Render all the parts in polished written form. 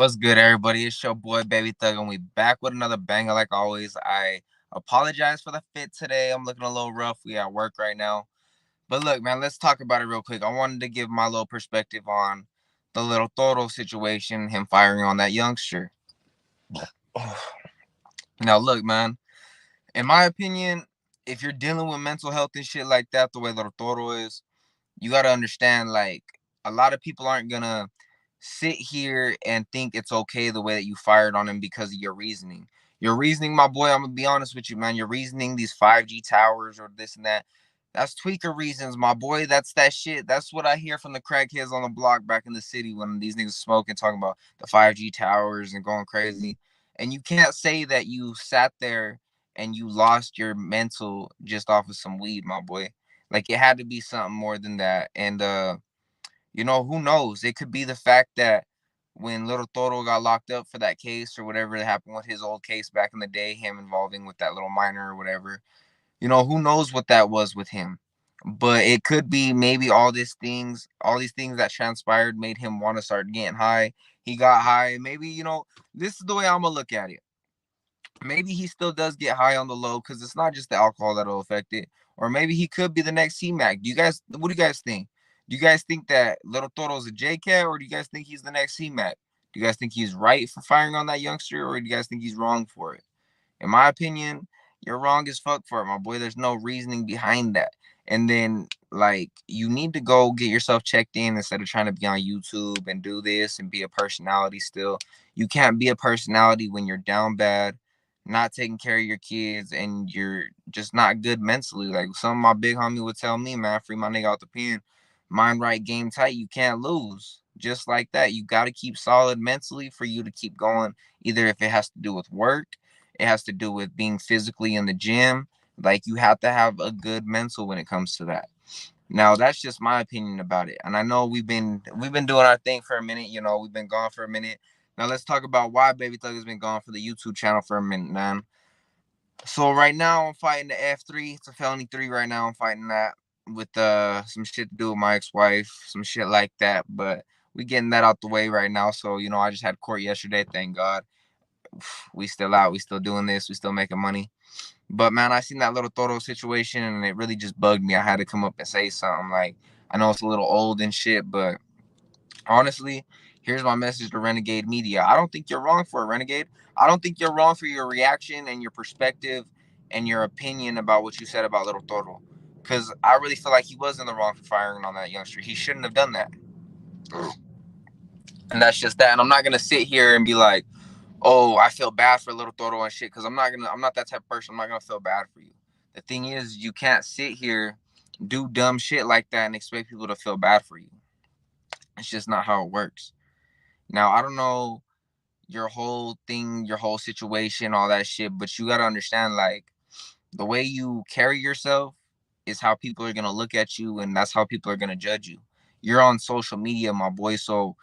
What's good, everybody? It's your boy Baby Thug, and we back with another banger like always. I apologize for the fit today. I'm looking a little rough. We at work right now. But look, man, let's talk about it real quick. I wanted to give my little perspective on the little Toro situation, him firing on that youngster. Now, look, man, in my opinion, if you're dealing with mental health and shit like that, the way little Toro is, you got to understand, like, a lot of people aren't gonna sit here and think it's okay the way that you fired on him because of your reasoning. Your reasoning, my boy, I'm gonna be honest with you, man. Your reasoning, these 5G towers or this and that, that's tweaker reasons, my boy. That's that shit. That's what I hear from the crackheads on the block back in the city when these niggas smoking, talking about the 5G towers and going crazy. And you can't say that you sat there and you lost your mental just off of some weed, my boy. Like it had to be something more than that. And who knows? It could be the fact that when little Toro got locked up for that case or whatever that happened with his old case back in the day, him involving with that little minor or whatever. Who knows what that was with him. But it could be maybe all these things that transpired made him want to start getting high. He got high. Maybe, this is the way I'm gonna look at it. Maybe he still does get high on the low because it's not just the alcohol that'll affect it. Or maybe he could be the next Cmac. What do you guys think? Do you guys think that Little Toro's a Jaycat, or do you guys think he's the next Cmac? Do you guys think he's right for firing on that youngster, or do you guys think he's wrong for it? In my opinion, you're wrong as fuck for it, my boy. There's no reasoning behind that. And then, like, you need to go get yourself checked in instead of trying to be on YouTube and do this and be a personality still. You can't be a personality when you're down bad, not taking care of your kids, and you're just not good mentally. Like some of my big homie would tell me, man, free my nigga out the pen. Mind right, game tight. You can't lose. Just like that. You got to keep solid mentally for you to keep going. Either if it has to do with work, it has to do with being physically in the gym. Like you have to have a good mental when it comes to that. Now that's just my opinion about it. And I know we've been doing our thing for a minute, we've been gone for a minute. Now let's talk about why Baby Thug has been gone for the YouTube channel for a minute, man. So right now I'm fighting the F3. It's a felony 3 right now. I'm fighting that with some shit to do with my ex-wife, some shit like that. But we getting that out the way right now. So, I just had court yesterday, thank God. We still out, we still doing this, we still making money. But man, I seen that little Toro situation and it really just bugged me. I had to come up and say something. Like, I know it's a little old and shit, but honestly, here's my message to Renegade Media. I don't think you're wrong for it, Renegade. I don't think you're wrong for your reaction and your perspective and your opinion about what you said about little Toro. Because I really feel like he was in the wrong for firing on that youngster. He shouldn't have done that. And that's just that. And I'm not gonna sit here and be like, oh, I feel bad for little Toro and shit, because I'm not that type of person. I'm not gonna feel bad for you. The thing is, you can't sit here, do dumb shit like that and expect people to feel bad for you. It's just not how it works. Now, I don't know your whole thing, your whole situation, all that shit, but you gotta understand, like, the way you carry yourself is how people are gonna look at you, and that's how people are gonna judge you. You're on social media, my boy, so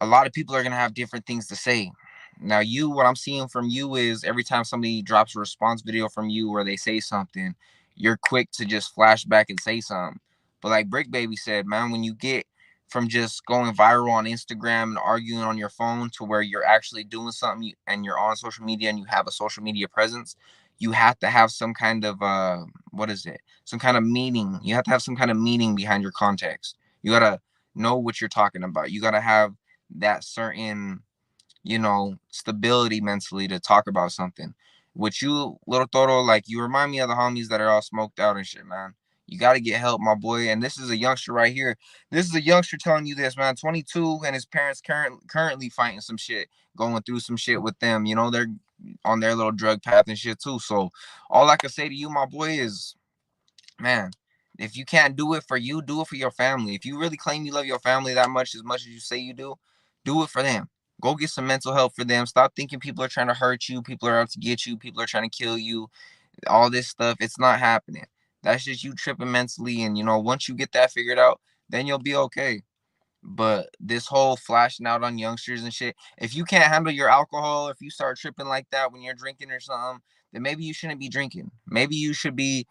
a lot of people are gonna have different things to say. Now, what I'm seeing from you is every time somebody drops a response video from you or they say something, you're quick to just flash back and say something. But like Brick Baby said, man, when you get from just going viral on Instagram and arguing on your phone to where you're actually doing something and you're on social media and you have a social media presence, you have to have some kind of what is it? Some kind of meaning. You have to have some kind of meaning behind your context. You gotta know what you're talking about. You gotta have that certain, stability mentally to talk about something. With you, little Toro, like you remind me of the homies that are all smoked out and shit, man. You got to get help, my boy. And this is a youngster right here. This is a youngster telling you this, man. 22, and his parents currently fighting some shit, going through some shit with them. They're on their little drug path and shit too. So all I can say to you, my boy, is, man, if you can't do it for you, do it for your family. If you really claim you love your family that much as you say you do it for them. Go get some mental help for them. Stop thinking people are trying to hurt you, people are out to get you, people are trying to kill you, all this stuff. It's not happening. That's just you tripping mentally. And, once you get that figured out, then you'll be okay. But this whole flashing out on youngsters and shit, if you can't handle your alcohol, if you start tripping like that when you're drinking or something, then maybe you shouldn't be drinking. Maybe you should be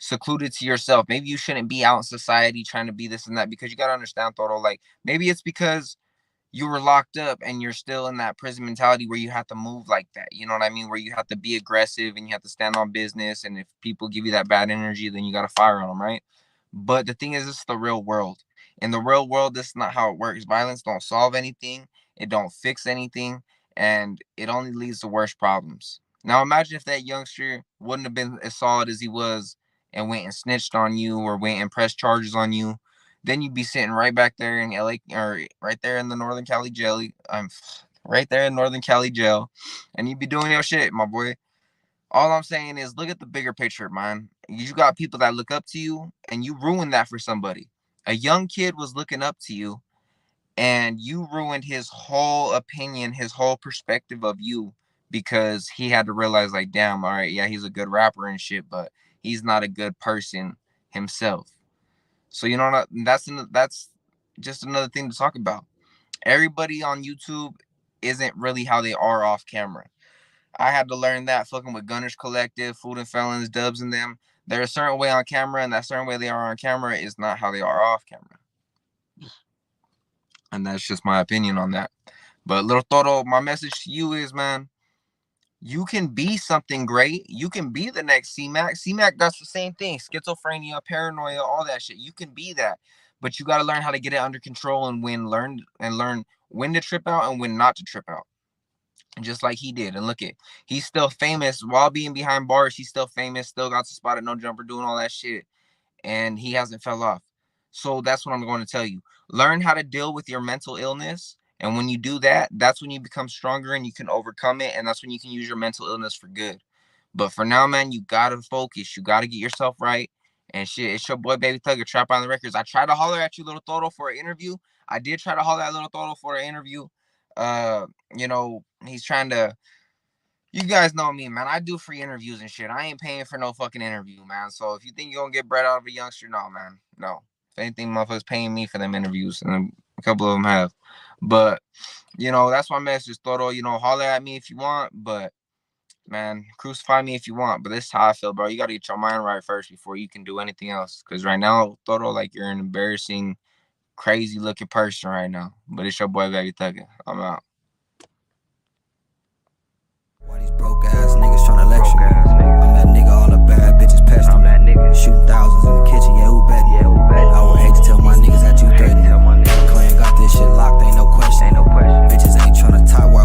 secluded to yourself. Maybe you shouldn't be out in society trying to be this and that, because you got to understand, Thoro, like maybe it's because you were locked up and you're still in that prison mentality where you have to move like that. You know what I mean? Where you have to be aggressive and you have to stand on business. And if people give you that bad energy, then you got to fire on them, right? But the thing is, it's the real world. In the real world, this is not how it works. Violence don't solve anything. It don't fix anything. And it only leads to worse problems. Now, imagine if that youngster wouldn't have been as solid as he was and went and snitched on you or went and pressed charges on you. Then you'd be sitting right back there in LA or right there in the Northern Cali jail. I'm right there in Northern Cali jail, and you'd be doing your shit, my boy. All I'm saying is look at the bigger picture, man. You got people that look up to you, and you ruined that for somebody. A young kid was looking up to you, and you ruined his whole opinion, his whole perspective of you because he had to realize, like, damn, all right, yeah, he's a good rapper and shit, but he's not a good person himself. So you know that's just another thing to talk about. Everybody on YouTube isn't really how they are off camera. I had to learn that fucking with Gunners Collective, Food and Felons, Dubs, and them. They're a certain way on camera, and that certain way they are on camera is not how they are off camera. And that's just my opinion on that. But Little Toro, my message to you is, man, you can be something great. You can be the next Cmac. Cmac does the same thing. Schizophrenia, paranoia, all that shit. You can be that. But you got to learn how to get it under control and learn when to trip out and when not to trip out. Just like he did. And look at, he's still famous while being behind bars. He's still famous, still got the spot at No Jumper, doing all that shit. And he hasn't fell off. So that's what I'm going to tell you. Learn how to deal with your mental illness. And when you do that, that's when you become stronger and you can overcome it. And that's when you can use your mental illness for good. But for now, man, you got to focus. You got to get yourself right. And shit, it's your boy, Baby Thug, Trap Island Records. I tried to holler at you, Little Thoro, for an interview. I did try to holler at Little Thoro for an interview. You know, he's trying to, you guys know me, man. I do free interviews and shit. I ain't paying for no fucking interview, man. So if you think you're going to get bread out of a youngster, no, man. No. If anything, motherfuckers paying me for them interviews. And a couple of them have. But, you know, that's my message, Toro. You know, holler at me if you want. But, man, crucify me if you want. But this is how I feel, bro. You got to get your mind right first before you can do anything else. Because right now, Toro, like, you're an embarrassing, crazy-looking person right now. But it's your boy, Baby Thugger. I'm out. Why these broke ass niggas tryna lecture me? I'm that nigga all the bad bitches pester me. Shooting thousands in the kitchen, yeah, who bet? I would hate to tell my niggas that you threatened. Clan got this shit locked, ain't no question. Bitches ain't tryna tie, why